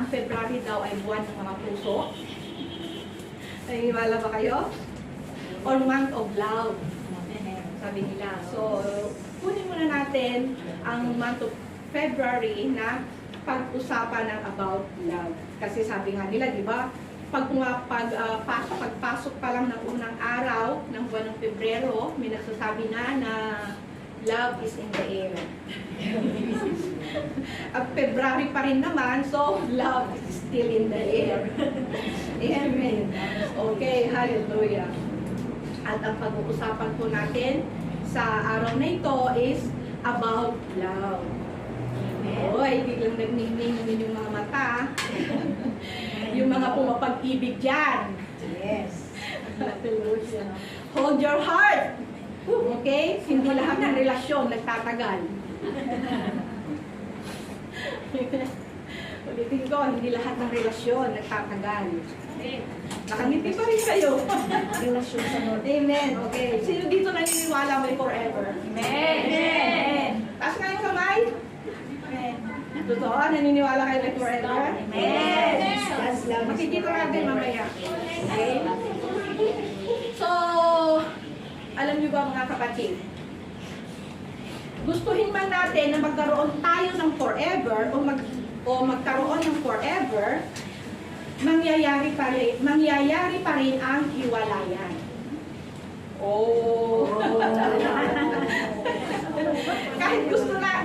ang February daw ay buwan ng mga puso. Naniniwala ba kayo? Or month of love, sabi nila. So, kunin muna natin ang month of February na pag-usapan ng about love. Kasi sabi nga nila, di ba, pagpasok pa lang ng unang araw ng buwan ng Pebrero, may nagsasabi na love is in the air. At February pa rin naman, so love is still in the air. Amen. Okay, hallelujah. At ang pag-uusapan po natin sa araw na ito is about love. Amen. Oy, biglang nagning-ning yung mga mata. Yung mga pumapag-ibig dyan. Yes. Hallelujah. Hold your heart. Okay? Hindi lahat ng relasyon nagtatagal. Ulitin ko, hindi lahat ng relasyon nagtatagal. Nakangiti pa rin kayo. Relasyon sa Lord. Amen. Okay. Sino dito naniniwala may forever? Amen. Amen. Taas nga yung kamay. Totoo, naniniwala kayo may forever? Amen. Makikita natin mamaya. Okay? So, alam niyo ba mga kapatid? Gustuhin man natin na magkaroon tayo ng forever o magkaroon ng forever, mangyayari pa rin ang hiwalayan. Oh. Kahit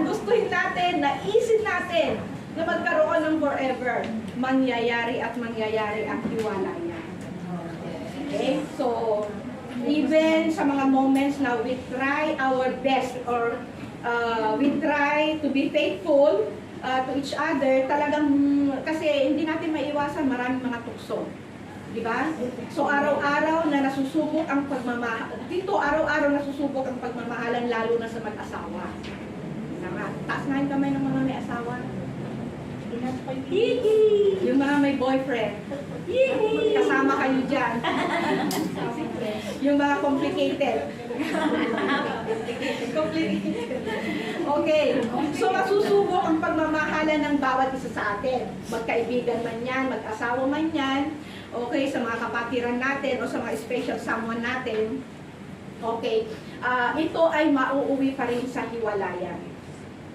gustuhin natin, naisip natin na magkaroon ng forever, mangyayari ang hiwalayan. Okay? So, even sa mga moments na we try our best or we try to be faithful to each other, talagang, kasi hindi natin maiwasan maraming mga tukso. Diba? So, araw-araw na nasusubok ang pagmamahal. Dito, araw-araw nasusubok ang pagmamahalan, lalo na sa mag-asawa. Taas nga yung kamay ng mga may asawa. Yung mga may boyfriend. Kasama kayo dyan. Yung mga complicated. Okay. So, masusubok ang pagmamahalan ng bawat isa sa atin. Magkaibigan man yan, mag-asawa man yan. Okay, sa mga kapatiran natin o sa mga special someone natin. Okay. Ito ay mauuwi pa rin sa hiwalayan.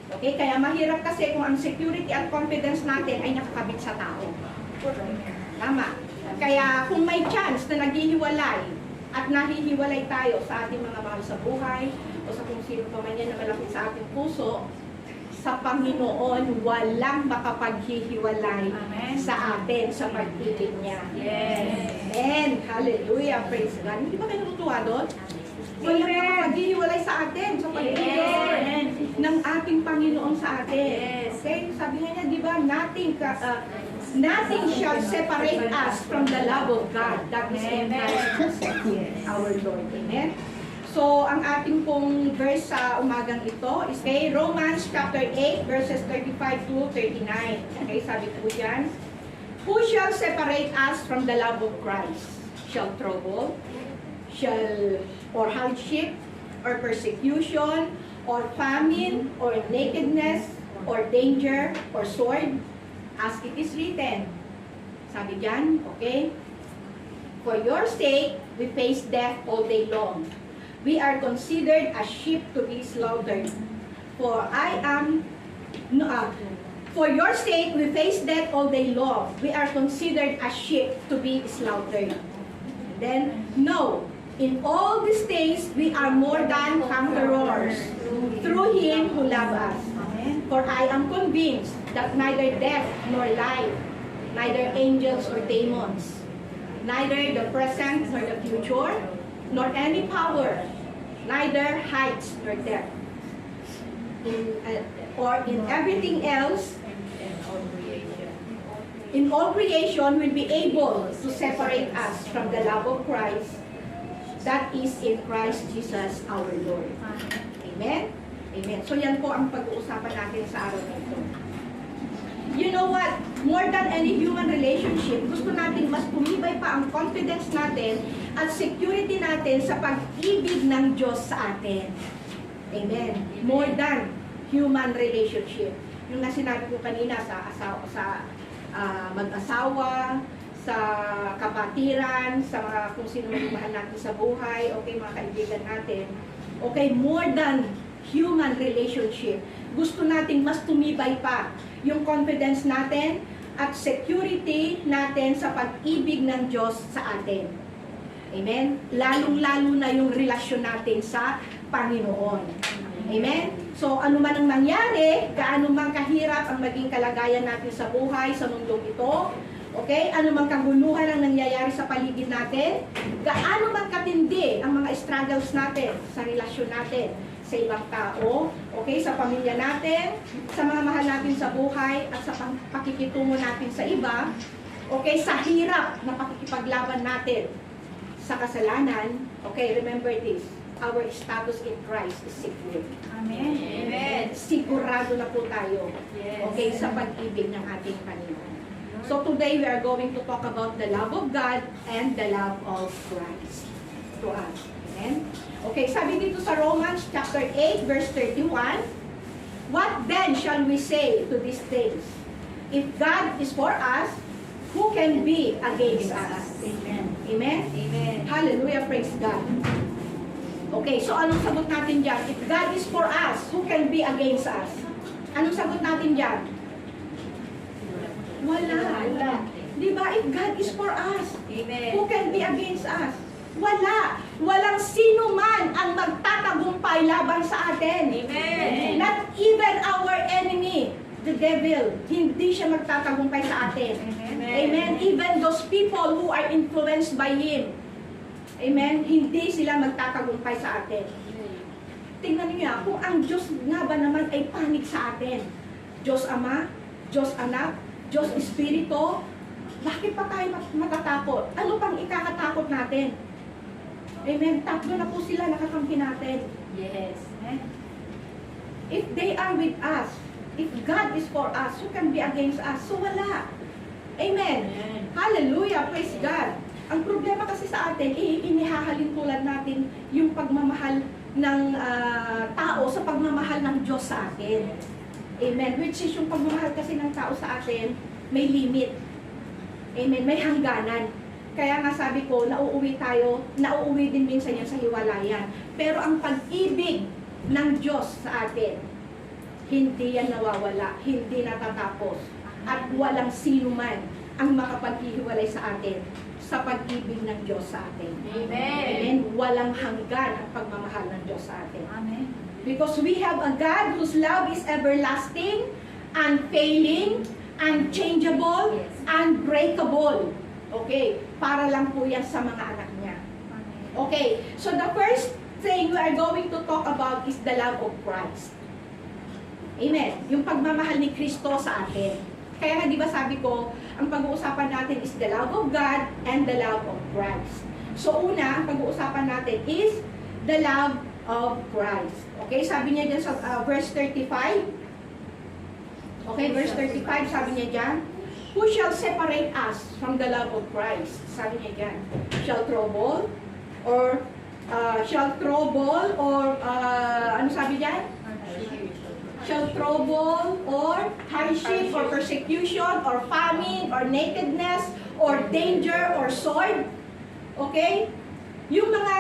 Okay, kaya mahirap kasi kung ang security at confidence natin ay nakakabit sa tao. Tama. Kaya kung may chance na naghihiwalay at nahihiwalay tayo sa ating mga mahal sa buhay o sa kung sino pa man yan na malapit sa ating puso, sa Panginoon walang makapaghihiwalay sa atin sa pag-ibig niya. Yes. Amen. Hallelujah. Praise God. Hindi ba kayo natutuwa doon? Walang makapaghihiwalay sa atin sa pag-ibig ng ating Panginoon sa atin. Okay? Sabi nga niya, di ba, nothing shall separate us from the love of God that is in Christ Jesus, our Lord. Amen? So, ang ating pong verse sa umagang ito is kay Romans chapter 8, verses 35 to 39. Okay, sabi po dyan, who shall separate us from the love of Christ? Shall trouble, or hardship, or persecution, or famine, or nakedness, or danger, or sword, as it is written. Sabi dyan, okay? For your sake, we face death all day long. We are considered as sheep to be slaughtered. For your sake, we face death all day long. We are considered as sheep to be slaughtered. Then, no, in all these things, we are more than conquerors through Him who loves us. For I am convinced that neither death nor life, neither angels or demons, neither the present nor the future, nor any power, neither heights nor depth, or in everything else, in all creation will be able to separate us from the love of Christ that is in Christ Jesus our Lord. Amen? Amen. So yan po ang pag-uusapan natin sa araw na ito. You know what? More than any human relationship, gusto natin mas tumibay pa ang confidence natin at security natin sa pag-ibig ng Diyos sa atin. Amen. More than human relationship. Yung na sinabi ko kanina sa mag-asawa, sa kapatiran, sa mga kung sino man yung mahal natin sa buhay, okay, mga kaibigan natin. Okay, more than human relationship. Gusto natin mas tumibay pa yung confidence natin at security natin sa pag-ibig ng Diyos sa atin. Amen? Lalong-lalo na yung relasyon natin sa Panginoon. Amen? So, ano man ang mangyari, gaano man kahirap ang maging kalagayan natin sa buhay, sa mundong ito, okay? Ano man kaguluhan ang nangyayari sa paligid natin, gaano man katindi ang mga struggles natin sa relasyon natin sa ibang tao, okay? Sa pamilya natin, sa mga mahal natin sa buhay, at sa pakikitungo natin sa iba, okay? Sa hirap na pakikipaglaban natin sa kasalanan, okay? Remember this, our status in Christ is secure. Amen. Amen. Sigurado na po tayo, Yes. okay, sa pag-ibig ng ating Panginoon. So today we are going to talk about the love of God and the love of Christ to us. Amen? Okay, sabi dito sa Romans chapter 8 verse 31, what then shall we say to these things? If God is for us, who can be against us? Amen. Amen? Amen. Hallelujah, praise God. Okay, so anong sagot natin dyan? If God is for us, who can be against us? Anong sagot natin dyan? Wala. Di ba? If God is for us, Amen. who can be against us? Wala. Walang sino man ang magtatagumpay laban sa atin. Amen. Not even our enemy, the devil, hindi siya magtatagumpay sa atin. Amen. Even those people who are influenced by him, amen, hindi sila magtatagumpay sa atin. Tingnan niyo, kung ang Diyos nga ba naman ay panig sa atin, Diyos Ama, Diyos Anak, Diyos Espiritu, bakit pa tayo matatakot? Ano pang ikakatakot natin? Amen. Tatlo na po sila nakakampi natin. Yes. If they are with us, if God is for us, who can be against us? So wala. Amen. Hallelujah. Praise God. Ang problema kasi sa atin, inihahalin tulad natin yung pagmamahal ng tao sa pagmamahal ng Diyos sa atin. Amen. Which is yung pagmamahal kasi ng tao sa atin, may limit. Amen. May hangganan. Kaya nga sabi ko, nauuwi din minsan yan sa hiwalayan. Pero ang pag-ibig ng Diyos sa atin, hindi yan nawawala, hindi natatapos. At walang sino man ang makapaghihiwalay sa atin sa pag-ibig ng Diyos sa atin. Amen. Amen. Walang hanggan ang pagmamahal ng Diyos sa atin. Amen. Because we have a God whose love is everlasting, unfailing, unchangeable, Yes. unbreakable. Okay, para lang po yan sa mga anak niya. Okay, so the first thing we are going to talk about is the love of Christ. Amen. Yung pagmamahal ni Kristo sa atin. Kaya nga di ba sabi ko, ang pag-uusapan natin is the love of God and the love of Christ. So una, ang pag-uusapan natin is the love of Christ. Okay, sabi niya dyan sa verse 35. Okay, verse 35, sabi niya dyan, who shall separate us from the love of Christ? Sabi niya dyan, shall trouble, or ano sabi dyan? Shall trouble, or hardship, or persecution, or famine, or nakedness, or danger, or sword. Okay? Yung mga,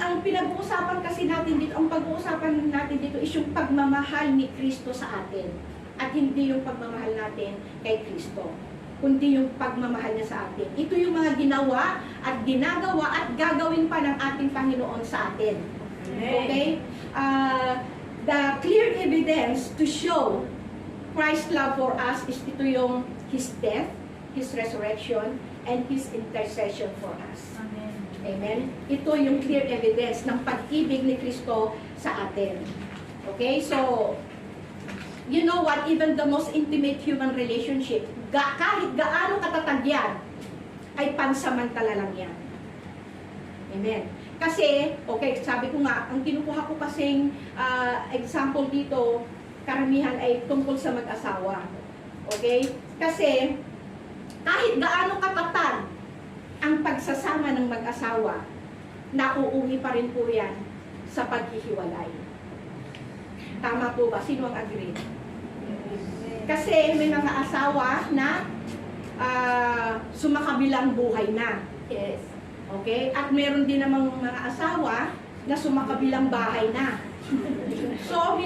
ang pinag-uusapan kasi natin dito, ang pag-uusapan natin dito is yung pagmamahal ni Kristo sa atin. At hindi yung pagmamahal natin kay Kristo, kundi yung pagmamahal niya sa atin. Ito yung mga ginawa at ginagawa at gagawin pa ng ating Panginoon sa atin. Okay? The clear evidence to show Christ's love for us is ito yung His death, His resurrection, and His intercession for us. Amen. Amen? Ito yung clear evidence ng pag-ibig ni Kristo sa atin. Okay? So, you know what? Even the most intimate human relationship, kahit gaano katatag yan, ay pansamantala lang yan. Amen? Kasi, okay, sabi ko nga, ang kinukuha ko kasing example dito, karamihan ay tungkol sa mag-asawa. Okay? Kasi, kahit gaano katatag ang pagsasama ng mag-asawa, nauuwi pa rin po yan sa paghihiwalay. Tama po ba? Sino ang agree? Kasi may mga asawa na sumakabilang buhay na. Yes. Okay? At meron din namang mga asawa na sumakabilang bahay na. So,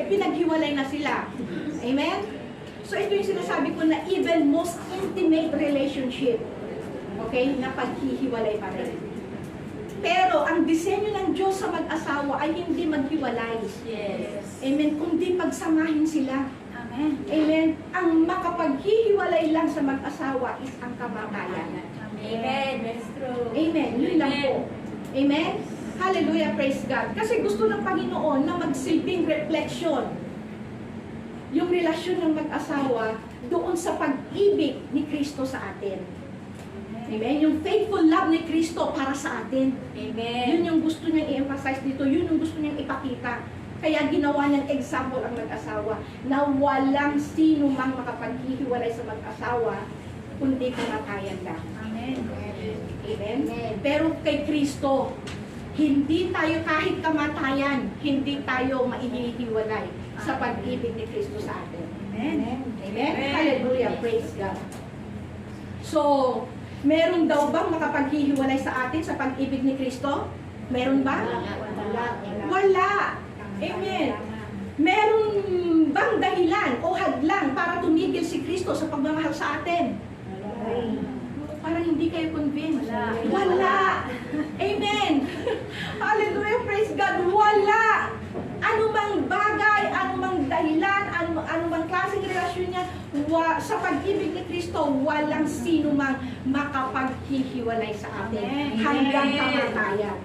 pinaghiwalay na sila. Amen? So, ito yung sinasabi ko na even most intimate relationship, okay, na paghihiwalay pa rin. Pero, ang disenyo ng Diyos sa mag-asawa ay hindi maghiwalay. Yes. Amen? Kundi pagsamahin sila. Amen. Amen? Ang makapaghihiwalay lang sa mag-asawa is ang kamatayan. Amen. That's true. Amen. Yun lang po. Amen? Hallelujah, praise God. Kasi gusto ng Panginoon na magsilbing reflection yung relasyon ng mag-asawa doon sa pag-ibig ni Kristo sa atin. Amen? Yung faithful love ni Kristo para sa atin. Amen. Yun yung gusto niyang i-emphasize dito. Yun yung gusto niyang ipakita. Kaya ginawa niyang example ang mag-asawa na walang sino mang makapaghihiwalay sa mag-asawa kundi kamatayan lang. Amen. Amen? Pero kay Kristo, hindi tayo kahit kamatayan, hindi tayo maihihiwalay sa pag-ibig ni Kristo sa atin. Amen. Amen? Hallelujah. Praise God. So, meron daw bang makapaghihiwalay sa atin sa pag-ibig ni Kristo? Meron ba? Wala. Amen. Meron bang dahilan o hadlang para tumigil si Kristo sa pagmamahal sa atin? Parang hindi kayo convinced. Wala. Amen. Hallelujah. Praise God. Wala. Anumang bagay, anumang dahilan, anumang klaseng relasyon niya, sa pag-ibig ni Kristo, walang sino mang makapaghihiwalay sa atin hanggang kamatayan.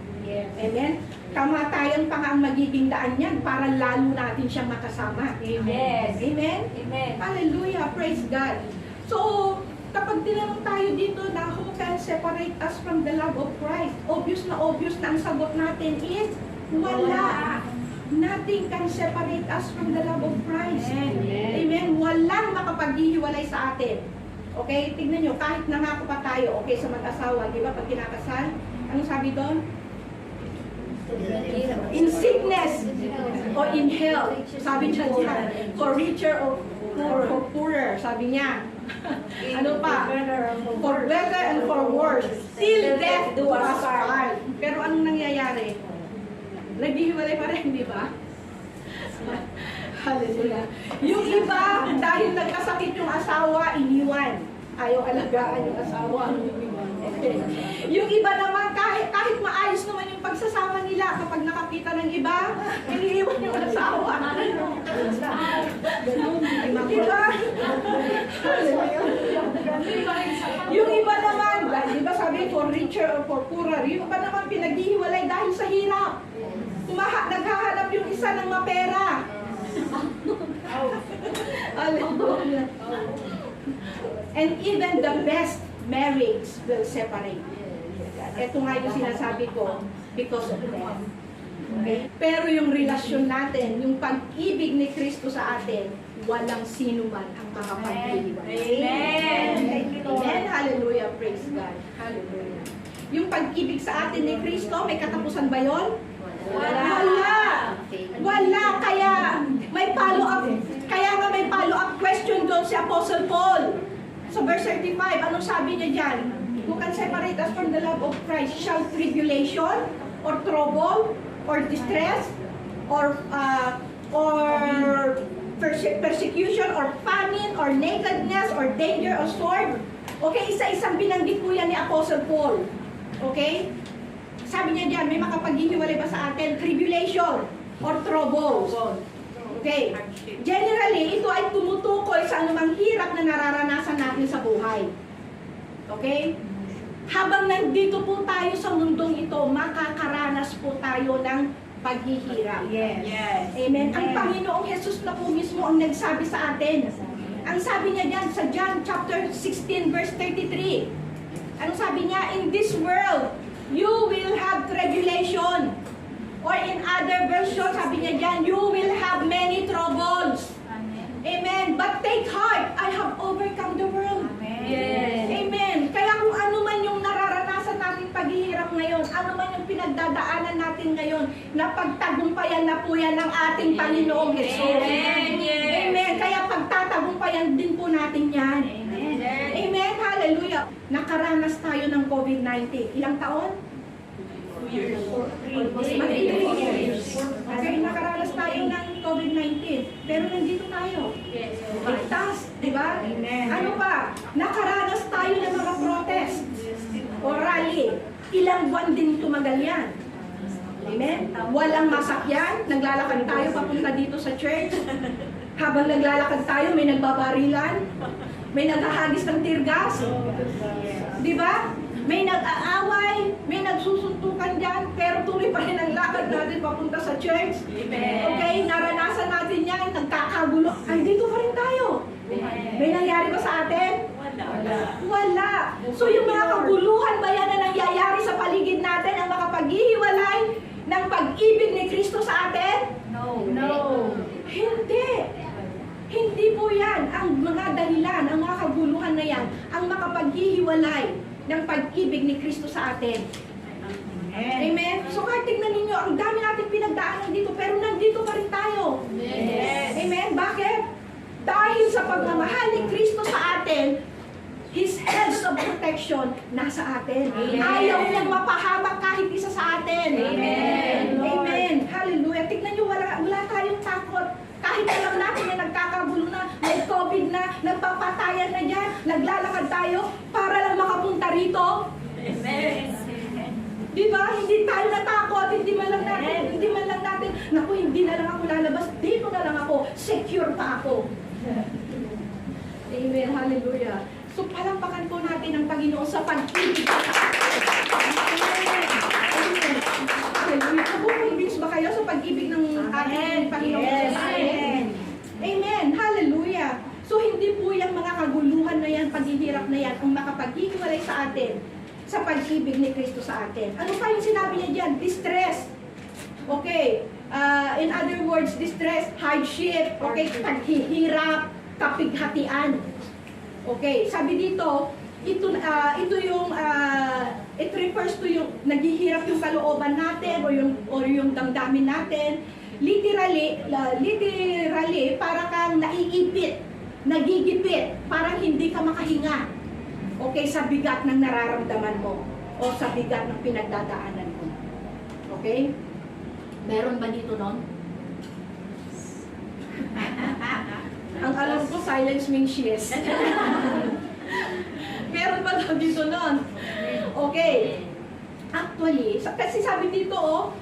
Amen? Kamatayan pa nga ang magiging daan niyan para lalo natin siyang makasama. Yes. Amen? Amen. Hallelujah. Praise God. So, kapag tinanong tayo dito na who can separate us from the love of Christ, obvious na ang sagot natin is wala. Nothing can separate us from the love of Christ. Amen. Walang makapaghihiwalay sa atin. Okay? Tignan nyo, kahit nangako pa tayo, okay, sa mag-asawa, di ba, pag kinakasal, anong sabi doon? In sickness or in health, sabi niya dyan, for richer or for poorer, sabi niya. Ano pa? For better and for worse, till death do us part. Pero anong nangyayari? Naghihiwalay pa rin, di ba? Hallelujah. Yung iba, dahil nagkasakit yung asawa, iniwan. Ayaw alagaan yung asawa. Yung iba naman, kahit maayos naman yung pagsasama nila, kapag nakakita ng iba, iniiwan yung asawa. Diba? Yung iba naman, di ba sabi, for richer or for poorer, yung iba naman pinaghihiwalay dahil sa hirap. Naghahanap yung isa ng mapera. Hallelujah. And even the best marriage will separate. Ito nga yung sinasabi ko, because of death. Okay? Pero yung relasyon natin, yung pag-ibig ni Kristo sa atin, walang sino man ang makapaghihiwalay. Amen. Amen. Hallelujah. Praise God. Hallelujah. Yung pag-ibig sa atin ni Kristo, may katapusan ba yun? Wala. Wala. Kaya may follow-up. Kaya nga may follow-up question doon si Apostle Paul. Sa verse 35, anong sabi niya dyan? Who can separate us from the love of Christ? Shall tribulation, or trouble, or distress, or persecution, or famine, or nakedness, or danger, or sword? Okay, isa-isang binanggit po yan ni Apostle Paul. Okay? Sabi niya dyan, may makapaghihiwalay ba sa atin? Tribulation, or troubles. Okay. Generally, ito ay tumutukoy sa anumang hirap na nararanasan natin sa buhay. Okay? Habang nandito po tayo sa mundong ito, makakaranas po tayo ng paghihirap. Yes. Amen. Ang Panginoong Jesus na po mismo ang nagsabi sa atin. Ang sabi niya dyan sa John chapter 16 verse 33. Anong sabi niya? In this world, you will have tribulation. Or in other version, sabi niya dyan, you will have many troubles. Amen. But take heart, I have overcome the world. Yes. Amen. Kaya kung ano man yung nararanasan natin paghihirap ngayon, ano man yung pinagdadaanan natin ngayon, napagtagumpayan na po yan ng ating Panginoong Jesus. Amen. Yes. Amen. Kaya pagtatagumpayan din po natin yan. Amen. Amen. Hallelujah. Nakaranas tayo ng COVID-19. Ilang taon? 2 years. Okay, nakaranas tayo ng COVID-19. Pero nandito tayo. Yes. Ligtas, di ba? Amen. Ano pa? Nakaranas tayo ng mga protest o rally. Ilang buwan din tumagal yan. Amen? Walang masakyan. Naglalakad tayo papunta dito sa church. Habang naglalakad tayo, may nagbabarilan. May naghahagis ng tear gas. Di ba? May nag-aaway. May nagsusuntukan dyan. Pero tuloy pa rin ang lakad natin papunta sa church. Amen. Okay? Naranasan natin yan. Nagkakagulo. Ay, dito pa rin tayo. May nangyari ba sa atin? Wala. So yung mga kaguluhan ba yan na nangyayari sa paligid natin ang makapaghihiwalay ng pag-ibig ni Kristo sa atin? No. Hindi. Hindi po yan ang mga dahilan, ang mga kaguluhan na yan, ang makapaghihiwalay ng pag-ibig ni Kristo sa atin. Amen? So kahit tignan ninyo, ang dami natin pinagdaanan dito, pero nandito pa rin tayo. Yes. Amen? Bakit? Dahil sa pagmamahal ni Kristo sa atin, His hedge of protection nasa atin. Amen. Ayaw niyang mapahamak kahit isa sa atin. Amen. Amen. Hallelujah. Tignan niyo, wala tayong takot. Kahit alam natin na nagkakagulo na, may COVID na, nagpapatayan na dyan, naglalakad tayo para lang makapunta rito. Amen. Di ba? Hindi tayo natakot, hindi man lang natin, naku, hindi na lang ako lalabas, dito na lang ako, secure pa ako. Amen, hallelujah. So, palampakan po natin ang Panginoon sa pag-ibig. Amen. Hallelujah. Nakukonvince ba kayo sa pag-ibig ng ating Panginoon Yes. sa atin? Amen, hallelujah. So, hindi po yung mga kaguluhan na yan, paghihirap na yan, ang makapaghihiwalay sa atin sa pag-ibig ni Kristo sa atin. Ano pa yung sinabi niya dyan? Distress. Okay. In other words, distress, hardship, okay, paghihirap, kapighatian. Okay, sabi dito, it refers to yung naghihirap yung kalooban natin or yung damdamin natin. Literally, para kang naiipit, nagigipit, parang hindi ka makahinga. Okay, sa bigat ng nararamdaman mo o sa bigat ng pinagdadaanan mo. Okay? Meron ba dito nun? Ang alam ko, silence means yes. Meron ba daw dito nun? Okay. Actually, kasi sabi dito,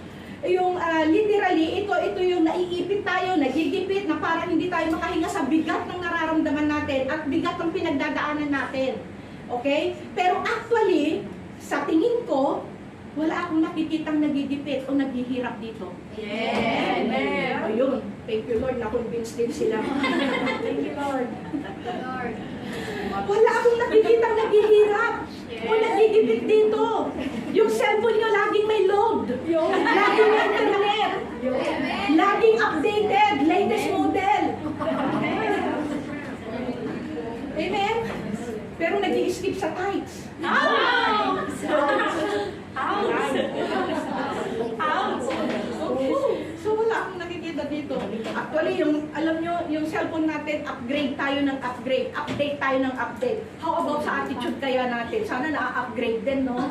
yung literally, ito yung naiipit tayo, nagigipit, na parang hindi tayo makahinga sa bigat ng nararamdaman natin at bigat ng pinagdadaanan natin. Okay? Pero actually, sa tingin ko, wala akong nakikitang nagigipit o naghihirap dito. Yes. Amen. Ayun. Thank you, Lord. Na-convince din sila. Thank you, Lord. Wala akong nakikitang naghihirap o nagigipit dito. Yung cellphone nyo laging may load. Laging may internet. Laging updated. Latest model. Amen? Pero nag-i-skip sa tights. So wala akong nakikita dito. Actually, alam nyo, yung cellphone natin, upgrade tayo ng upgrade. Update tayo ng update. How about sa attitude kaya natin? Sana na-upgrade din, no?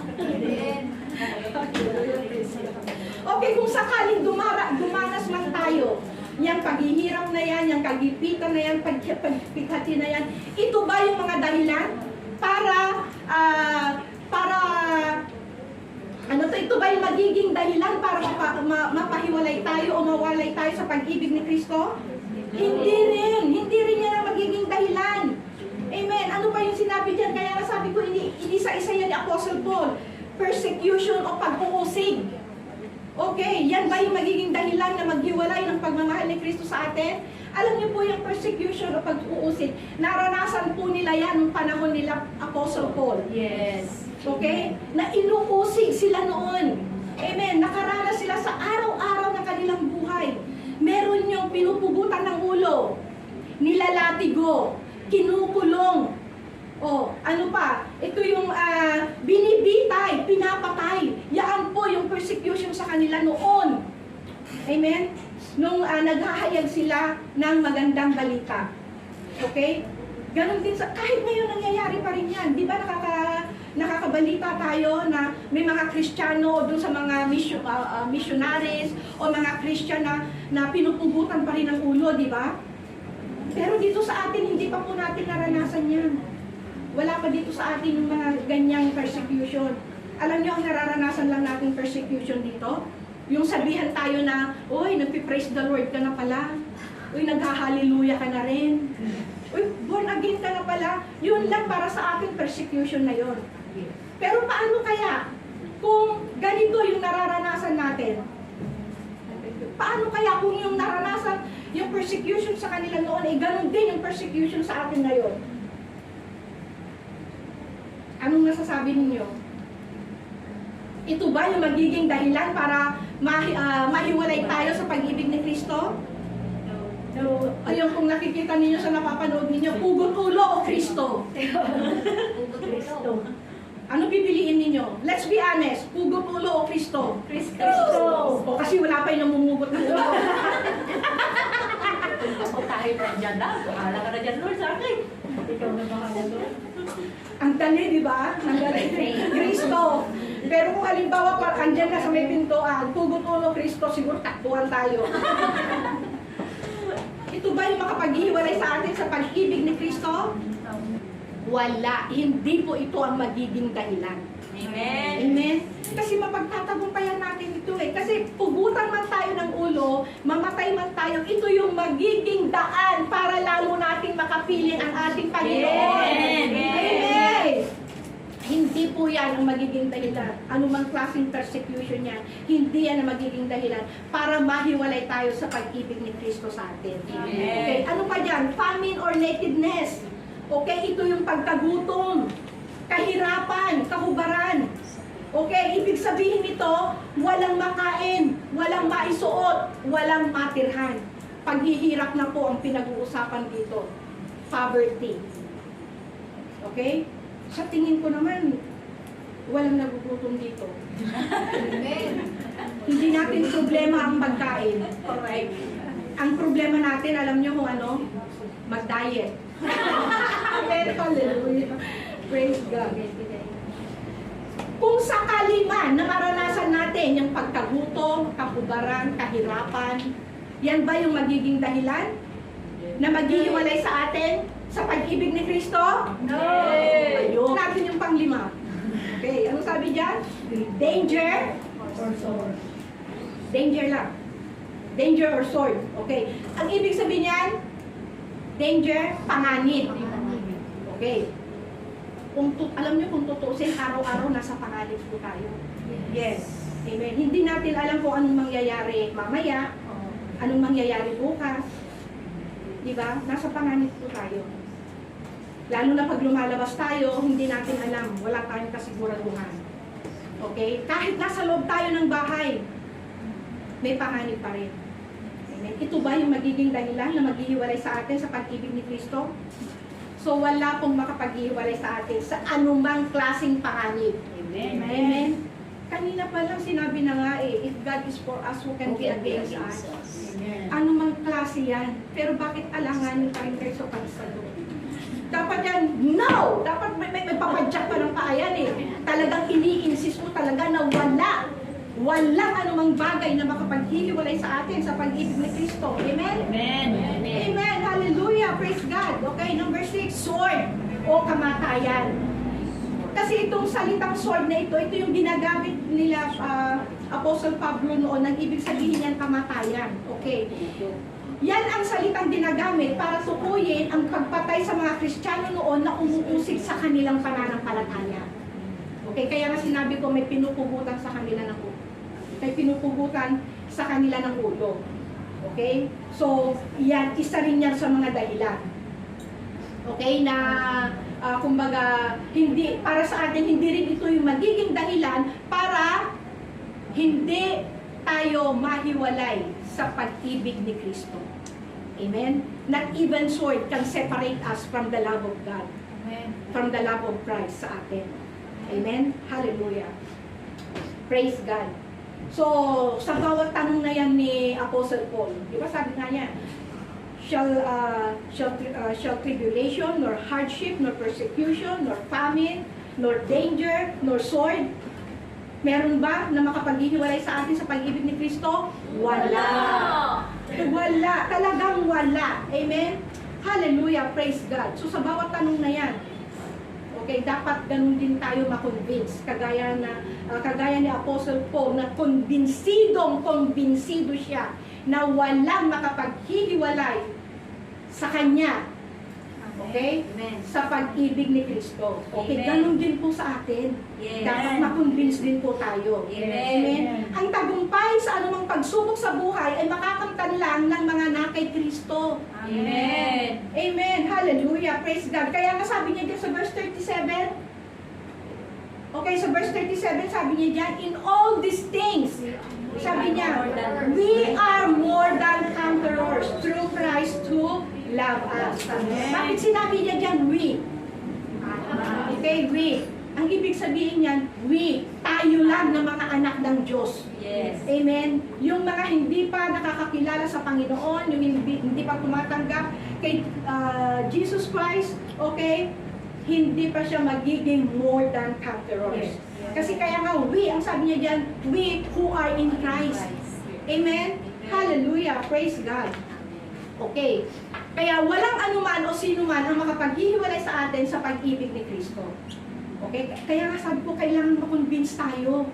Okay, kung sakaling dumanas man tayo, yung paghihirap na yan, yung kagipitan na yan, pagpighati na yan, ito ba yung mga dahilan para ito ba yung magiging dahilan para mapahiwalay tayo o mawalay tayo sa pag-ibig ni Kristo? Hindi rin yan ang magiging dahilan. Amen. Ano pa yung sinabi dyan? Kaya nga sabi ko, inisa-isa yan ni Apostle Paul. Persecution o pag-uusig. Okay, yan ba yung magiging dahilan na maghiwalay ng pagmamahal ni Kristo sa atin? Alam niyo po yung persecution o pag-uusig, naranasan po nila yan nung panahon nila Apostle Paul. Yes. Okay? Na inuusig sila noon. Amen. Nakaranas sila sa araw-araw ng kanilang buhay. Meron yung pinupugutan ng ulo, nilalatigo, kinukulong. O, ano pa? Ito yung binibitay, pinapatay. Yan po yung persecution sa kanila noon. Amen? Nung naghahayag sila ng magandang balita. Okay? Ganon din kahit ngayon nangyayari pa rin yan. Di ba nagbabalita tayo na may mga Kristiyano doon sa mga missionaries o mga Christian na pinupugutan pa rin ang ulo, di ba? Pero dito sa atin, hindi pa po natin naranasan yan. Wala pa dito sa atin yung mga ganyang persecution. Alam niyo, ang nararanasan lang natin persecution dito? Yung sabihan tayo na, uy, nagpipraise the Lord ka na pala. Uy, nagha-hallelujah ka na rin. Uy, born again ka na pala. Yun lang para sa ating persecution na yun. Pero paano kaya kung ganito yung nararanasan natin? Paano kaya kung yung naranasan, yung persecution sa kanila noon, ay ganun din yung persecution sa atin ngayon? Anong nasasabi ninyo? Ito ba yung magiging dahilan para mahiwalay tayo sa pag-ibig ni Kristo? No. Ayun, kung nakikita ninyo sa napapanood ninyo, pugot ulo o Kristo? Kristo. Ano pipiliin ninyo? Let's be honest, pugot ulo o Kristo? Kristo. O kasi wala pa yung namumugot ng ulo. Ako kahit nandyan na, bahala ka na dyan, Lord, sa akin. Ikaw na bahala, Lord. Ang dali, di ba? Ang dali. Kristo. Pero kung halimbawa, andyan na sa may pintuan, pugot ulo Kristo, siguro takbuhan tayo. Ito ba yung makapaghihiwalay sa atin sa pag-ibig ni Kristo? Wala. Hindi po ito ang magiging dahilan. Amen. Amen? Kasi mapagtatagumpayan natin ito eh. Kasi pugutan man tayo ng ulo, mamatay man tayo, ito yung magiging daan para lalo nating makapiling ang ating Panginoon. Amen. Amen. Hindi po yan ang magiging dahilan. Anumang klaseng persecution yan, hindi yan ang magiging dahilan para mahiwalay tayo sa pag-ibig ni Kristo sa atin. Amen. Okay, ano pa dyan? Famine or nakedness. Okay, ito yung pagkagutom, kahirapan, kahubaran. Okay, ibig sabihin nito, walang makain, walang maisuot, walang matirhan. Paghihirap na po ang pinag-uusapan dito. Poverty. Okay? Sa tingin ko naman, walang nagugutom dito. Hindi natin problema ang pagkain. Correct. Ang problema natin, alam nyo kung ano? Mag-diet. Hallelujah. Praise God. Kung sakali man na maranasan natin yung pagkagutom, kahubaran, kahirapan, yan ba yung magiging dahilan na maghihiwalay sa atin sa pag-ibig ni Kristo? No! Ayun. Natin yung panglima. Okay, ano sabi dyan? Danger or sword. Danger lang. Danger or sword. Okay. Ang ibig sabihin niyan, danger, panganib. Okay. Alam niyo kung tutusin, araw-araw nasa panganib po tayo. Yes. Amen. Hindi natin alam kung anong mangyayari mamaya, anong mangyayari bukas. Diba? Nasa panganib po tayo. Lalo na pag lumalabas tayo, hindi natin alam. Wala tayong kasiguraduhan. Okay? Kahit nasa loob tayo ng bahay, may panganib pa rin. Amen. Ito ba yung magiging dahilan na maghihiwalay sa atin sa pag-ibig ni Kristo? So wala pong makapaghihiwalay sa atin sa anumang klaseng panganib. Amen. Amen. Kanina pa lang sinabi na nga if God is for us, who can be against us? Amen. Anumang klase yan. Pero bakit alanganin pa rin kayo sa pagsalo? Dapat yan, no! Dapat may papadyak pa ng paayan eh. Talagang ini-insist mo talaga na walang anumang bagay na makapaghihiwalay sa atin sa pag-ibig ni Kristo. Amen? Amen. Amen. Hallelujah. Praise God. Okay, number 6, sword o kamatayan. Kasi itong salitang sword na ito yung ginagamit nila Apostle Pablo noon. Ang ibig sabihin niyan kamatayan. Okay. Yan ang salitang ginagamit para tukuyin ang pagpatay sa mga Kristiyano noon na umuusig sa kanilang pananampalataya. Okay, kaya nga sinabi ko may pinupugutan sa kanila ng ulo. May pinupugutan sa kanila ng ulo. Okay? So, yan, isa rin yan sa mga dahilan. Okay, na kumbaga, hindi, para sa atin, hindi rin ito yung magiging dahilan para hindi tayo mahiwalay sa pag-ibig ni Kristo. Amen? Not even sword can separate us from the love of God. Amen. From the love of Christ sa atin. Amen? Hallelujah. Praise God. So, sa bawat tanong na yan ni Apostle Paul, di ba sabi nga niya, shall tribulation, nor hardship, nor persecution, nor famine, nor danger, nor sword. Meron ba na makapaghihiwalay sa atin sa pag-ibig ni Kristo? Wala. Wala. Talagang wala. Amen? Hallelujah. Praise God. So sa bawat tanong na yan, okay, dapat ganun din tayo makonvince. Kagaya ni Apostle Paul na kumbinsido siya na walang makapaghihiwalay sa kanya. Okay? Amen. Sa pag-ibig ni Kristo. Okay, Amen. ganun din po sa atin. Yes. Dapat makonvince din po tayo. Amen. Ang tagumpay sa anumang pagsubok sa buhay ay makakamtan lang ng mga na kay Kristo. Amen. Amen. Hallelujah. Praise God. Kaya nga sabi niya dyan sa verse 37, okay, sa verse 37 sabi niya dyan, in all these things, sabi niya, we are more than conquerors through Christ who love us. Bakit sinabi niya dyan, we? Okay, we. Ang ibig sabihin niyan, we, tayo lang na mga anak ng Diyos. Yes. Amen. Yung mga hindi pa nakakakilala sa Panginoon, yung hindi pa tumatanggap kay Jesus Christ, okay, hindi pa siya magiging more than conquerors. Yes. Kasi kaya nga, we, ang sabi niya dyan, we who are in Christ. Amen? Hallelujah. Praise God. Okay. Kaya walang anuman o sino man ang makapaghihiwalay sa atin sa pag-ibig ni Kristo. Okay? Kaya nga sabi ko, kailangan makonvince tayo.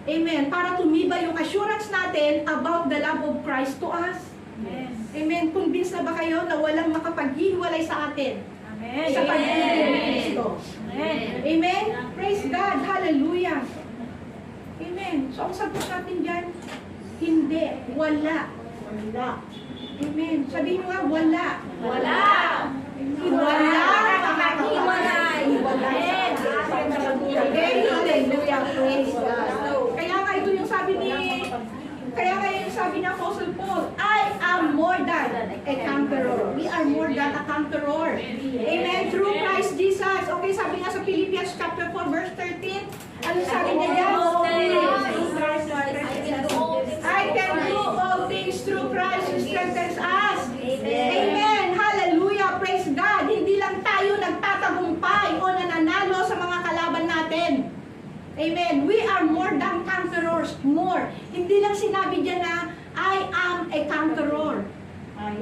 Amen. Para tumibay yung assurance natin about the love of Christ to us. Amen. Amen. Convince na ba kayo na walang makapaghihiwalay sa atin Amen. sa pag-ibig ni Kristo? Amen. Amen? Praise God. Hallelujah. Amen. So, ang sagot natin dyan, hindi. Wala. Wala. Amen. Sabihin mo nga, wala. Wala. Wala. Makakahiwalay. Amen. Okay? Hallelujah. Praise God. Kaya nga ito yung sabi ni Apostle Paul, I am more than a conqueror. We are more than a conqueror. Amen. Through Christ Jesus. Okay, sabi nga sa Philippians chapter 4 verse 13. Ano sabi niya dyan? I can do all things through Christ who strengthens us. Amen. Hallelujah. Praise God. Hindi lang tayo nagtatagumpay o nananalo sa mga kalaban natin. Amen. We are more than conquerors. More. Hindi lang sinabi dyan na I am a conqueror.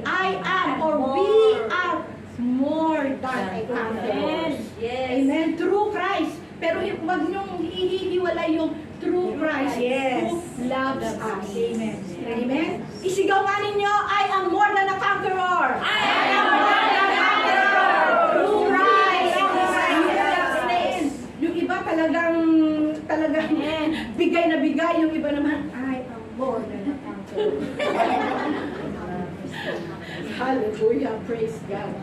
I am or we are more than a conqueror. Yes. Amen. Through Christ. Pero wag niyong hihiwalay yung through Christ who loves us. Amen. Amen. Isigaw nga ninyo, I am more than a conqueror. I am more than a conqueror. Through Christ. Amen. Yung iba talagang bigay na bigay. Yung iba naman, I am more than a conqueror. Hallelujah. Praise God.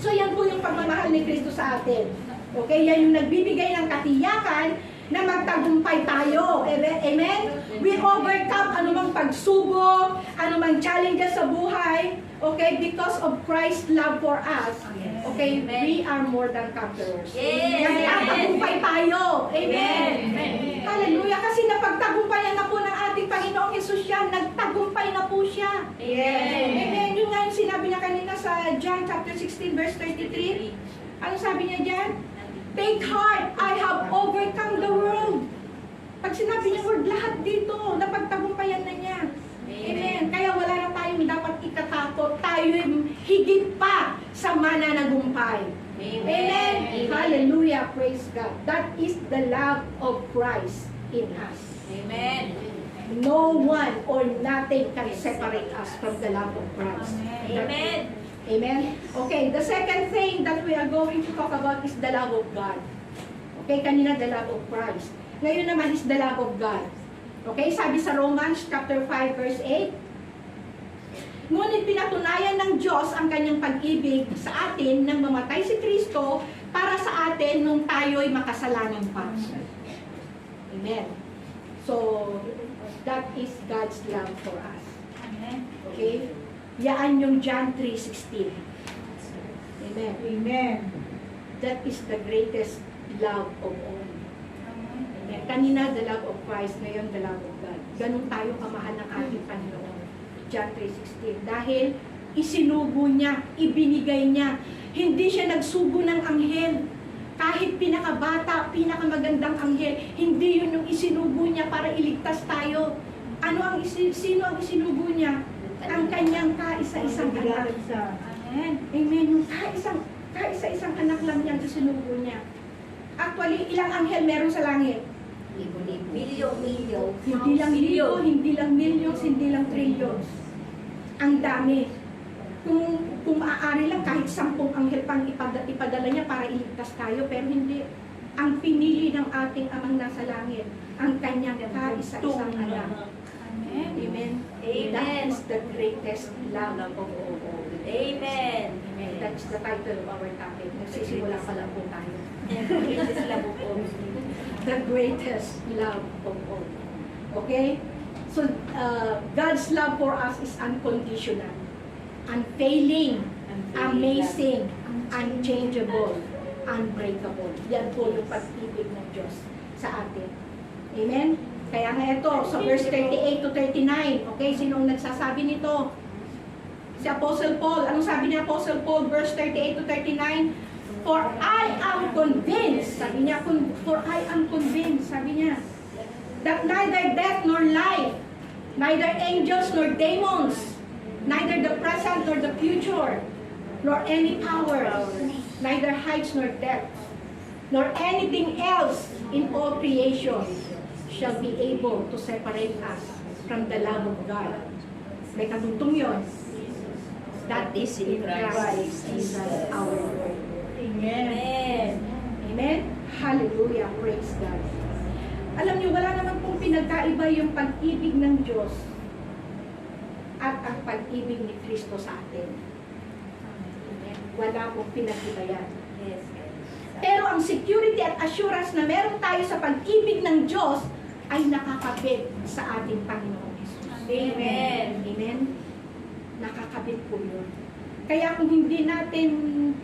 So yan po yung pagmamahal ni Kristo sa atin. Okay, yan yung nagbibigay ng katiyakan na magtagumpay tayo. Amen? We overcome anumang pagsubok, anumang challenges sa buhay, okay, because of Christ's love for us. Okay, we are more than conquerors. Nagtatagumpay tayo. Amen? Hallelujah. Kasi napagtagumpayan na po ng ating Panginoong Hesus yan. Nagtagumpay na po siya. Amen. Yun nga yung sinabi niya kanina sa John chapter 16 verse 33. Ano sabi niya dyan? Take heart, I have overcome the world. Pag sinabi niya word, lahat dito, napagtagumpayan na niya. Amen. Kaya wala na tayong dapat ikatakot. Tayo higit pa sa mananagumpay. Amen. Hallelujah. Praise God. That is the love of Christ in us. Amen. No one or nothing can separate us from the love of Christ. Amen. Amen? Okay, the second thing that we are going to talk about is the love of God. Okay, kanina the love of Christ. Ngayon naman is the love of God. Okay, sabi sa Romans chapter 5 verse 8, ngunit pinatunayan ng Diyos ang kanyang pag-ibig sa atin nang mamatay si Kristo para sa atin nung tayo'y makasalanan pa. Amen. So, that is God's love for us. Okay? Yaan yung John 3:16. Amen. Amen. That is the greatest love of all. Amen. Kanina, the love of Christ. Ngayon, the love of God. Ganun tayo kamahal ng ating Panginoon. John 3:16. Dahil isinubo niya, ibinigay niya. Hindi siya nagsubo ng anghel. Kahit pinakabata, pinakamagandang anghel, hindi yun yung isinugo niya para iligtas tayo. Sino ang isinugo niya? Ang kanyang kaisa-isang anak. Amen. Amen. Yung kaisa-isang anak lang niyang isinugo niya. Actually, ilang anghel meron sa langit? Milyo. Hindi lang libo, hindi lang millions, hindi lang trillions. Ang dami. Kung maaari lang, kahit 10 anghel pang ipadala niya para iligtas tayo, pero hindi. Ang pinili ng ating amang nasa langit, ang kanyang kaisa-isang anak. Amen. Amen. Amen. That is the greatest love of all. Amen. Amen. That's the title of our topic. Nagsisimula pa lang po tayo. Greatest love of all. The greatest love of all. Okay? So, God's love for us is unconditional, unfailing, amazing, unchangeable, unbreakable. Yan po yung pag-ibig ng Diyos sa atin. Amen? Kaya nga ito, sa verse 38 to 39, okay, sinong nagsasabi nito? Si Apostle Paul. Anong sabi ni Apostle Paul, verse 38 to 39? For I am convinced, sabi niya, for I am convinced, sabi niya, that neither death nor life, neither angels nor demons, neither the present nor the future, nor any powers, neither heights nor depths, nor anything else in all creation shall be able to separate us from the love of God. May katutong yun. That is in Christ Jesus our Lord. Amen. Amen? Hallelujah. Praise God. Alam niyo, wala naman pong pinagkaiba yung pag-ibig ng Diyos at ang pag-ibig ni Kristo sa atin. Amen? Wala pong pinag-iba yan. Yes. Pero ang security at assurance na meron tayo sa pag-ibig ng Diyos ay nakakabit sa ating Panginoon Jesus. Amen. Amen? Nakakabit po yun. Kaya kung hindi natin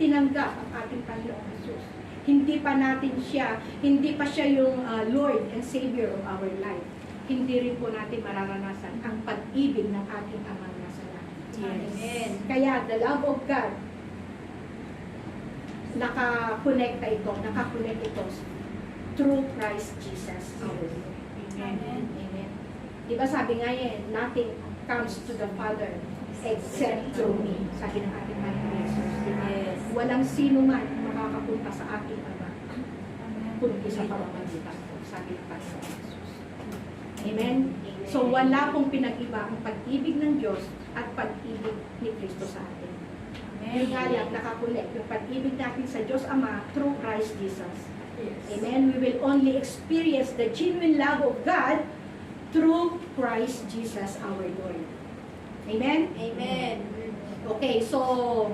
tinanggap ang ating Panginoon Jesus, hindi pa siya yung Lord and Savior of our life, hindi rin po natin mararanasan ang pag-ibig ng ating Amang nasa langit. Amen. Kaya the love of God, nakakonekta ito through Christ Jesus our Lord. Amen. Amen. Diba sabi nga yan, nothing comes to the Father except through me. Sabi ng ating Panginoon Jesus. Diba? Yes. Walang sino man makakapunta sa aking Ama kundi sa pamamagitan ko. Sabi ng Panginoon Jesus. Amen? So wala pong pinag-iba ang pag-ibig ng Diyos at pag-ibig ni Kristo sa atin. Yung nga lang, nakakulit yung pag-ibig natin sa Diyos Ama through Christ Jesus. Amen? We will only experience the genuine love of God through Christ Jesus our Lord. Amen? Amen. Okay, so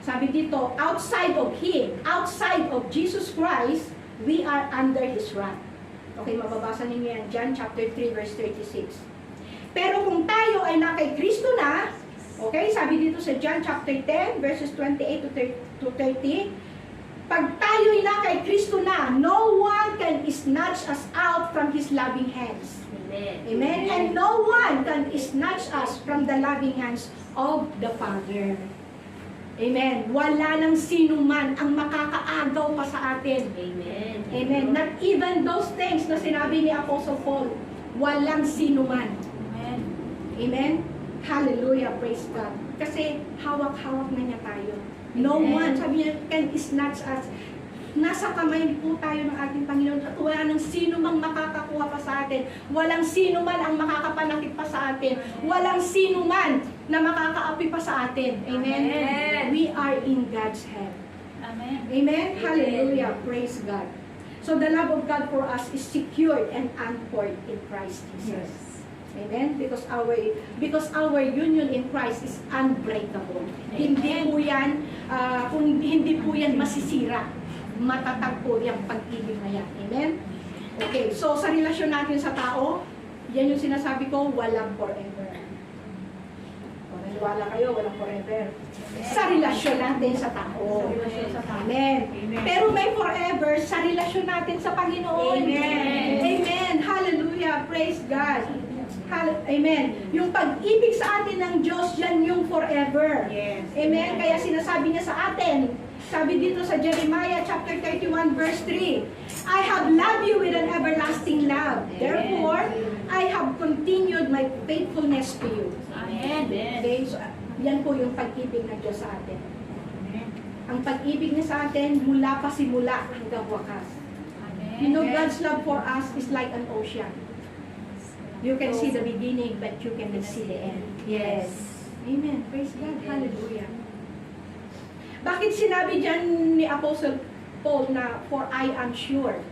sabi dito, outside of Him, outside of Jesus Christ, we are under His wrath. Okay, mababasa ninyo yan, John chapter 3 verse 36. Pero kung tayo ay na kay Kristo na, okay, sabi dito sa John chapter 10 verses 28 to 30, pag tayo ay na kay Kristo na, no one can snatch us out from His loving hands. Amen. Amen? And no one can snatch us from the loving hands of the Father. Amen. Wala nang sino man ang makakaagaw pa sa atin. Amen. Amen. Not even those things na sinabi ni Apostle Paul. Walang sino man. Amen. Amen. Hallelujah. Praise God. Kasi hawak-hawak na niya tayo. No Amen. one, sabi niya, can snatch us. Nasa kamay po tayo ng ating Panginoon at wala nang sino mang makakakuha pa sa atin. Walang sino man ang makakapanakit pa sa atin. Walang sino man na makakaapi pa sa atin. Amen? Amen. We are in God's hand. Amen. Amen? Hallelujah. Praise God. So the love of God for us is secured and anchored in Christ Jesus. Amen? Because our union in Christ is unbreakable. Hindi po yan, kung hindi po yan masisira. Matatag po yung pag-ibig na yan. Amen? Okay, so sa relasyon natin sa tao, yan yung sinasabi ko, walang forever. O, naniwala kayo, walang forever. Sa relasyon natin sa tao. Amen. Pero may forever sa relasyon natin sa Panginoon. Amen. Amen. Hallelujah. Praise God. Amen. Yung pag-ibig sa atin ng Diyos, yan yung forever. Yes. Amen. Kaya sinasabi niya sa atin, Sabi dito sa Jeremiah chapter 31 verse 3, I have loved you with an everlasting love. Therefore, I have continued my faithfulness to you. Amen. Okay, so yan po yung pag-ibig ng Diyos sa atin. Ang pag-ibig niya sa atin mula pa simula hanggang wakas. You know, God's love for us is like an ocean. You can see the beginning, but you cannot see the end. Yes. Amen. Praise God. Hallelujah. Bakit sinabi dyan ni Apostle Paul na, for I am sure?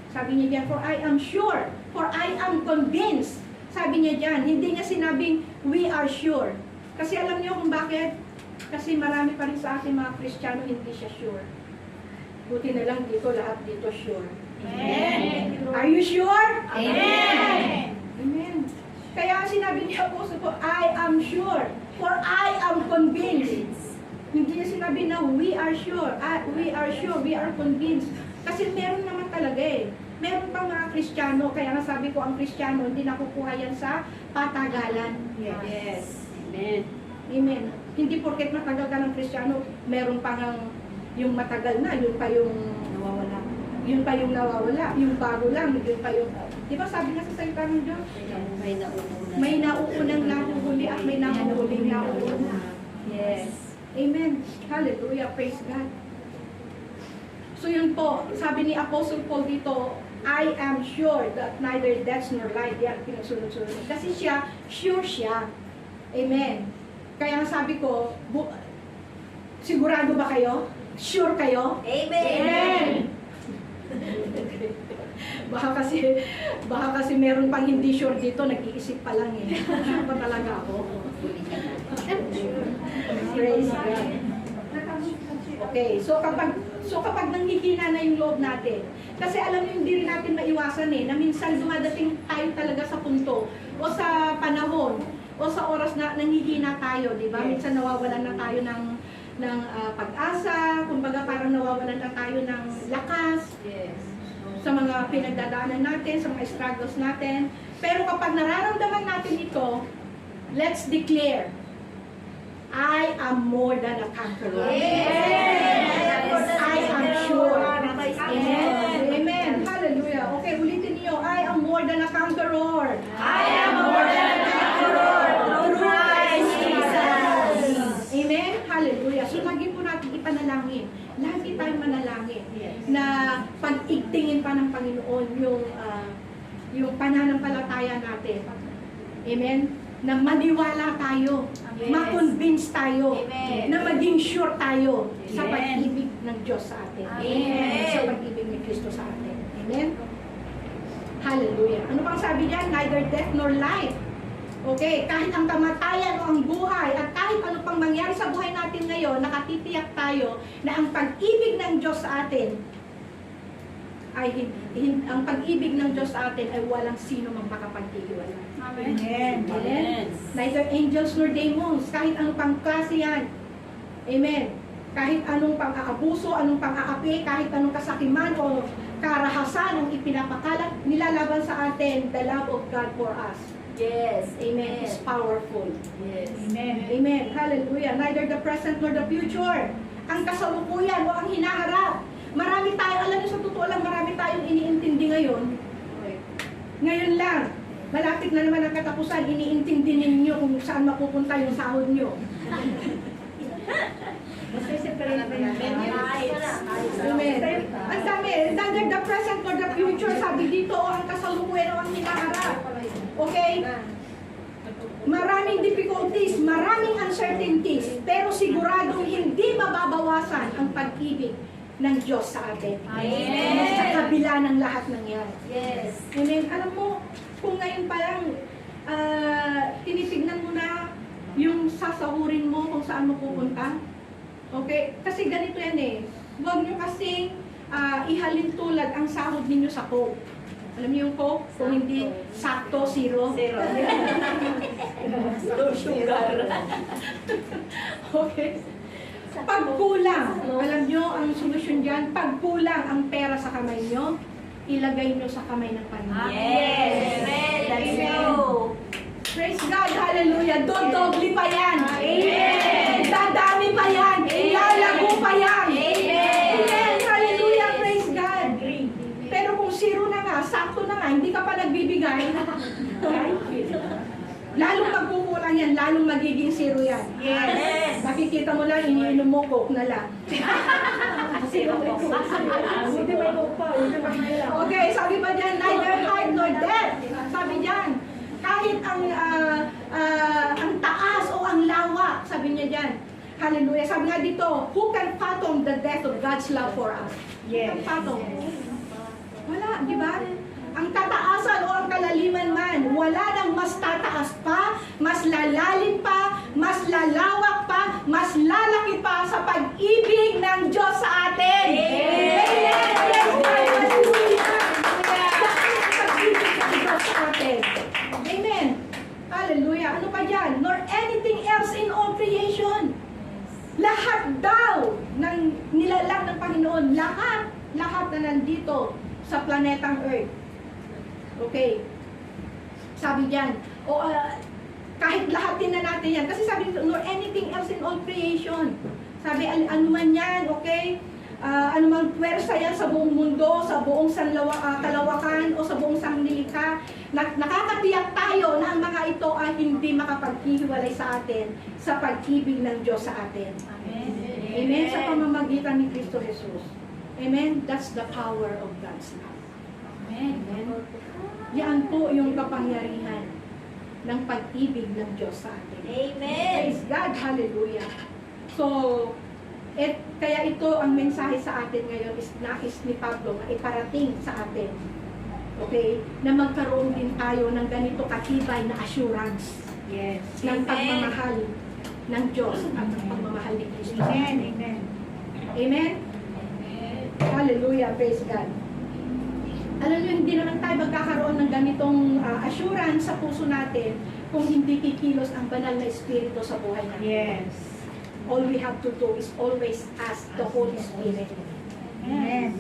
Sabi niya dyan, for I am sure. For I am convinced. Sabi niya dyan, hindi niya sinabing, we are sure. Kasi alam niyo kung bakit? Kasi marami pa rin sa ating mga Kristiyano hindi siya sure. Buti na lang dito, lahat dito sure. Amen. Are you sure? Amen. Amen. Kaya sinabi niya Apostle Paul, I am sure. For I am convinced. Hindi niya sinabi na we are sure. We are sure, we are convinced. Kasi meron naman talaga eh. Meron pang mga Kristiyano, kaya nga sabi ko ang Kristiyano, hindi nakukuha yan sa patagalan. Yes. Amen. Amen. Hindi porket matagal ka ng Kristiyano, meron pa ng yung matagal na, yun pa yung Nawawala. yun pa yung nawawala, yung bago lang, yun pa yung, di ba sabi nga sa salita ng Diyos? May nauuna. May nauunang nahuhuli at may nahuhuling nauuna. Yes. Amen. Hallelujah. Praise God. So yun po, sabi ni Apostle Paul dito, I am sure that neither death nor life, yan, pinagsunod-sunod. Kasi siya, sure siya. Amen. Kaya sabi ko, sigurado ba kayo? Sure kayo? Amen. Baka kasi meron pang hindi sure dito, nag-iisip pa lang eh. Sure ba talaga ako? Praise God. Okay, so kapag nanghihina na yung loob natin, kasi alam niyo hindi rin natin maiwasan eh, na minsan dumadating tayo talaga sa punto o sa panahon o sa oras na nanghihina tayo, di ba? Minsan nawawalan na tayo ng pag-asa, kumbaga parang nawawalan na tayo ng lakas. Yes. Sa mga pinagdadaanan natin, sa mga struggles natin. Pero kapag nararamdaman natin ito, let's declare, I am more than a conqueror. Yes. I am sure. Amen. Amen. Amen. Hallelujah. Okay, ulitin niyo. I am more than a conqueror. I am more than a conqueror through Christ Jesus. Amen. Hallelujah. So lagi po natin ipanalangin. Lagi tayong manalangin na pag-igtingin pa ng Panginoon yung pananampalataya natin. Amen. Na maniwala tayo, Yes. ma-convince tayo, Amen. na maging sure tayo sa Amen. pag-ibig ng Diyos sa atin. Amen. Sa pag-ibig ni Kristo sa atin. Amen. Hallelujah. Ano pang sabi niyan? Neither death nor life. Okay, kahit ang kamatayan o ang buhay at kahit ano pang mangyari sa buhay natin ngayon, nakatitiyak tayo na ang pag-ibig ng Diyos sa atin ay ang pag-ibig ng Diyos sa atin ay walang sino mang makapaghihiwalay. Amen. Amen. Neither angels nor demons, kahit anong pang klase yan. Amen. Kahit anong pang-aabuso, anong pang-aapi, kahit anong kasakiman o karahasan ang ipinapakalat, nilalaban sa atin the love of God for us. Yes. Amen. It's powerful. Yes. Amen. Amen. Hallelujah. Neither the present nor the future. Ang kasalukuyan o ang hinaharap. Marami tayo, alam niyo sa totoo lang, marami tayong iniintindi ngayon. Ngayon lang, malapit na naman ang katapusan, iniintindi ninyo kung saan mapupunta yung sahod nyo. Amen. Ang dami, neither the present nor the future, sabi dito, o ang kasalukuyan o ang hinaharap. Okay? Maraming difficulties, maraming uncertainties, pero siguradong hindi mababawasan ang pag-ibig ng Diyos sa atin. Amen. Sa kabila ng lahat ng yan. Yes. Amen. Alam mo, kung ngayon pa lang, tinitignan mo na yung sasahurin mo kung saan mo pupunta. Okay? Kasi ganito yan eh. Huwag nyo kasing ihalin tulad ang sahod ninyo sa Coke. Alam niyo yung Coke? Kung hindi sakto, zero. Zero. Low sugar. Okay? Pagkulang, alam nyo ang solusyon dyan, pagkulang ang pera sa kamay nyo, ilagay nyo sa kamay ng Panginoon. Yes. That's true. Praise God, hallelujah. Dodobli pa yan. Amen. Dadami pa yan. Ilalago pa yan. Amen. sakto na nga, hindi ka pa nagbibigay, lalong magkukulang yan, lalong magiging zero yan. Yes. Nakikita mo lang, iniinom mo, coke na lang. Zero po. Hindi may coke pa, hindi may lang. Okay, sabi pa dyan, neither height nor depth. Sabi dyan, kahit ang taas o ang lawak, sabi niya dyan. Hallelujah. Sabi nga dito, who can fathom the depth of God's love for us? Who can fathom? Wala, di ba? Ang kataasan o ang kalaliman man, wala nang mas tataas pa, mas lalalim pa, mas lalawak pa, mas lalaki pa sa pag-ibig ng Diyos sa atin. Amen. Yes, hallelujah. Pag-ibig ng Diyos sa atin. Amen. Hallelujah. Ano pa dyan? Nor anything else in all creation. Lahat daw ng nilalang ng Panginoon, lahat na nandito sa planetang Earth. Okay. Sabi diyan, kahit lahat din na natin yan. Kasi sabi dito, nor anything else in all creation. Sabi, ano man yan, okay? Ano man pwersa yan sa buong mundo, sa buong kalawakan, o sa buong sanglilikha. Nakakatiyak tayo na ang mga ito ay hindi makapaghihiwalay sa atin sa pag-ibig ng Diyos sa atin. Amen. Amen? Sa pamamagitan ni Kristo Jesus. Amen? That's the power of God's love. Amen. Amen? Yan po yung kapangyarihan ng pag-ibig ng Diyos sa atin. Amen. Praise God, hallelujah. So, kaya ito ang mensahe sa atin ngayon is nais ni Pablo na iparating sa atin. Okay? Na magkaroon din tayo ng ganito katibay na assurance Yes. ng Amen. pagmamahal ng Diyos at ng pagmamahal ni Kristo. Amen. Amen. Amen? Hallelujah, praise God. Alam niyo, hindi naman tayo magkakaroon ng ganitong assurance sa puso natin kung hindi kikilos ang banal na Espiritu sa buhay natin. Yes. All we have to do is always ask the Holy Spirit Amen.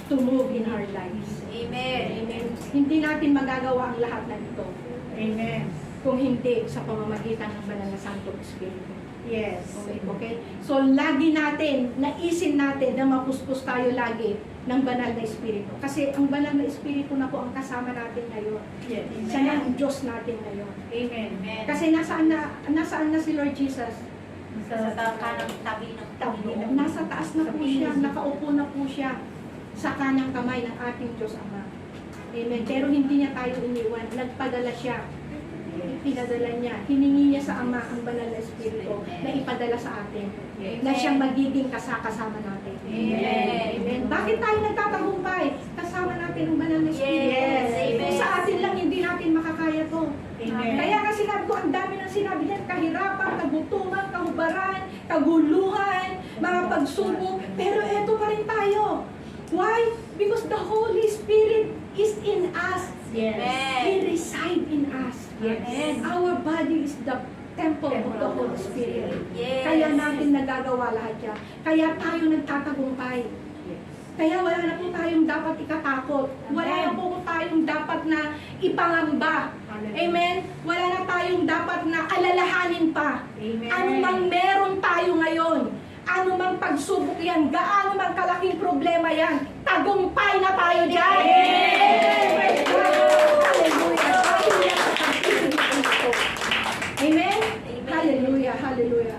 to move in our lives. Amen. Amen. Hindi natin magagawa ang lahat ng ito Amen. kung hindi sa pamamagitan ng banal na Santong Espiritu. Yes. Okay, okay? So, lagi natin, naisin natin na mapuspos tayo lagi ng banal na Espiritu. Kasi ang banal na Espiritu na po ang kasama natin ngayon. Yes. Siya na ang Diyos natin ngayon. Amen. Amen. Kasi nasaan na si Lord Jesus? Sa kanang tabi ng Panginoon. Nasa taas na po siya, nakaupo na po siya sa kanang kamay ng ating Diyos Ama. Amen. Pero hindi niya tayo iniwan. Nagpadala siya. Pinadala niya. Hiningi niya sa Ama ang banal na Espiritu na ipadala sa atin. Na siyang magiging kasama natin. Amen. Amen. Bakit tayo nagtatagumpay? Kasama natin ang banal na Espiritu. Yes. Amen. Sa atin lang, hindi natin makakaya to. Amen. Kaya nga sinabi ko, ang dami ng sinabi niyan, kahirapan, kagutuman, kahubaran, kaguluhan, mga pagsubok, pero eto pa rin tayo. Why? Because the Holy Spirit is in us. Yes. He resides in us. Yes. And our body is the temple of the Holy Spirit. Yes. Kaya natin nagagawa lahat yan. Kaya tayo nagtatagumpay. Kaya wala na po tayong dapat ikatakot. Wala na po tayong dapat na ipangamba. Amen? Wala na tayong dapat na alalahanin pa. Amen. Ano mang meron tayo ngayon, ano mang pagsubok yan, gaano mang kalaking problema yan, tagumpay na tayo dyan. Amen. Hallelujah. Hallelujah. Amen? Amen. Hallelujah. Hallelujah.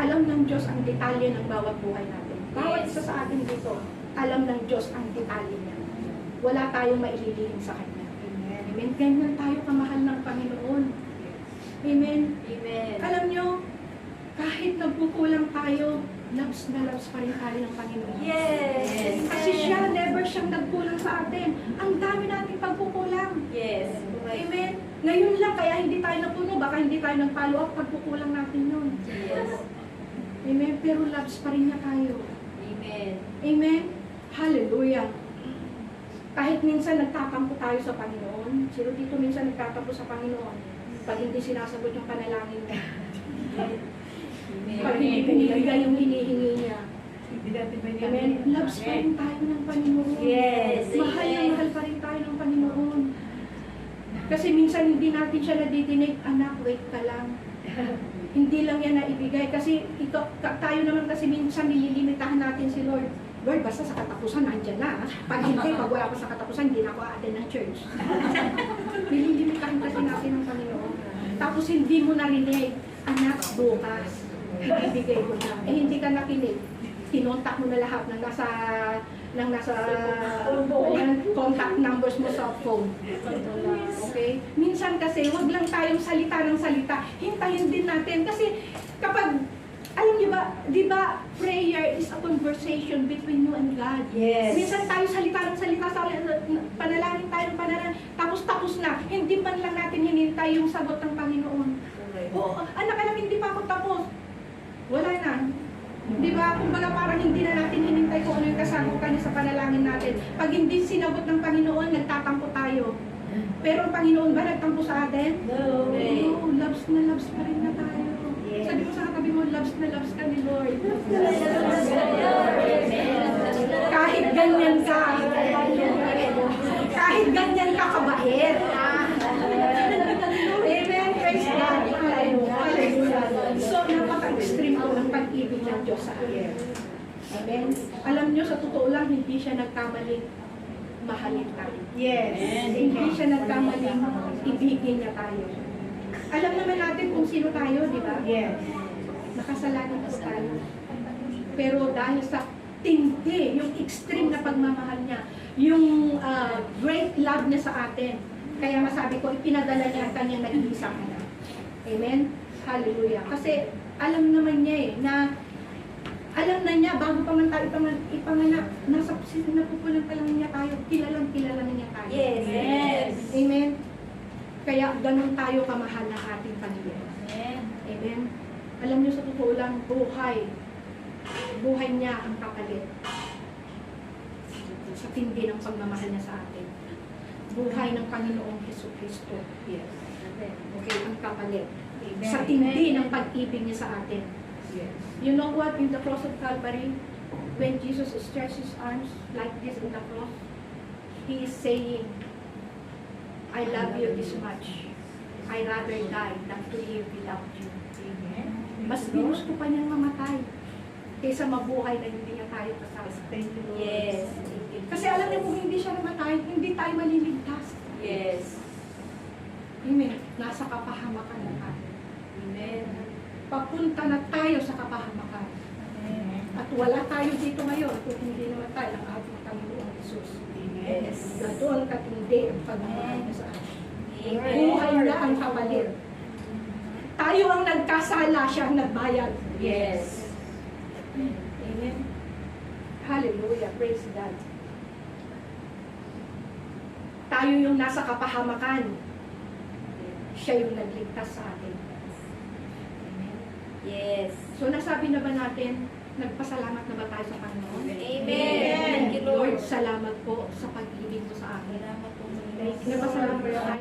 Alam ng Diyos ang detalye ng bawat buhay natin. Bawat isa sa atin dito, alam ng Diyos ang detalye niya. Wala tayong maililihim sa Kanya. Amen. Ganyan tayo kamahal ng Panginoon. Amen. Amen. Alam nyo, kahit nagkukulang tayo, loves na loves pa rin tayo ng Panginoon. Yes. Kasi siya, never siyang nagkulang sa atin. Ang dami nating pagkukulang. Yes. Amen. Ngayon lang, kaya hindi tayo napuno, baka hindi tayo nag-follow up, pagkukulang natin yun. Yes. Amen. Pero loves pa rin niya tayo. Amen. Amen. Hallelujah. Kahit minsan nagtatampo tayo sa Panginoon, sino dito minsan nagtatampo sa Panginoon? Pag hindi sinasagot yung panalangin niya. Pag hindi pinibigay yung hinihingi niya. Amen. Loves pa rin tayo ng Panginoon. Yes. Mahal na Amen. mahal pa rin tayo ng Panginoon. Kasi minsan hindi natin siya nadidinig, anak, wait ka lang. Hindi lang yan naibigay. Kasi tayo naman kasi minsan nililimitahan natin si Lord. Lord, basta sa katapusan, nandyan na. Pag hindi, pag wala pa sa katapusan, hindi na ako aaten ng church. Nililimitahin kasi natin ng Panginoon. Tapos hindi mo narinig, anak, bukas. Ibibigay ko na. Eh, hindi ka nakinig. Kinontak mo na lahat ng nasa contact numbers mo sa phone. Okay? Minsan kasi, wag lang tayong salita ng salita. Hintayin din natin. Kasi kapag, alam niyo ba, di ba, prayer is a conversation between you and God. Yes. Minsan tayo salita ng salita, panalangin tayo ng panalangin, tapos na. Hindi man lang natin hinintay yung sagot ng Panginoon. Oo, anak, hindi pa ako tapos. Wala na. Di ba? Kumbaga parang hindi na natin hinintay kung ano yung kasagutan niya sa panalangin natin. Pag hindi sinagot ng Panginoon, nagtatampo tayo. Pero ang Panginoon ba nagtampo sa atin? No. No, loves na loves pa rin na tayo. Yes. Sabi ko sa katabi mo, loves na loves ka ni Lord. Kahit ganyan ka. Kahit ganyan ka kabait. Amen. Praise God. Hallelujah. So, napaka-extreme po ng pag-ibig ng Diyos sa atin. Amen. Alam nyo, sa totoo lang, hindi siya nagkamaling mahalin tayo. Yes. Hindi siya nagkamaling ibigin niya tayo. Alam naman natin kung sino tayo, di ba? Yes. Nakasalanan po tayo. Pero dahil sa tindi, yung extreme na pagmamahal niya, yung great love niya sa atin, kaya masabi ko, ipinadala niya ang kanyang nag-iisang anak. Amen? Hallelujah. Kasi alam naman niya na alam na niya, bago pa man tayo ipanganak, nasa napupunan pa lang niya tayo, kilala na niya tayo. Yes. Amen? Kaya ganun tayo kamahal ng ating Panginoon. Amen. Amen? Alam niyo sa totoo lang, buhay niya ang kapalit. Sa tindi ng pagmamahal niya sa atin. Buhay ng Panginoong Jesucristo. Yes. Okay, ang kapalit. Amen. Sa tindi ng pag-ibig niya sa atin. Yes. You know what? In the cross of Calvary, when Jesus stretched his arms like this in the cross, he is saying, I love you this much. I rather die than to live without you. Amen. Mas ginusto pa niyang mamatay kaysa mabuhay na hindi niya tayo kasama. Thank you, Lord. Yes. Kasi alam niyo kung hindi siya namatay, hindi tayo maliligtas. Yes. Amen. Nasa kapahamakan na tayo. Amen. Papunta na tayo sa kapahamakan. Amen. At wala tayo dito ngayon kung hindi naman tayo ang ating Panginoong Jesus. Yes. Ganoon katindi ang pagmamahal niya sa atin. Amen. Buhay na ang kapalit. Tayo ang nagkasala, siya ang nagbayad. Yes. Amen. Hallelujah. Praise God. Tayo yung nasa kapahamakan. Siya yung nagligtas sa atin. Amen. Yes. So nasabi na ba natin, nagpasalamat na ba tayo sa Panginoon? Amen. Thank you, Lord. Lord, salamat po sa pag-ibig mo sa akin. Salamat po. Nagpasalamat ba tayo?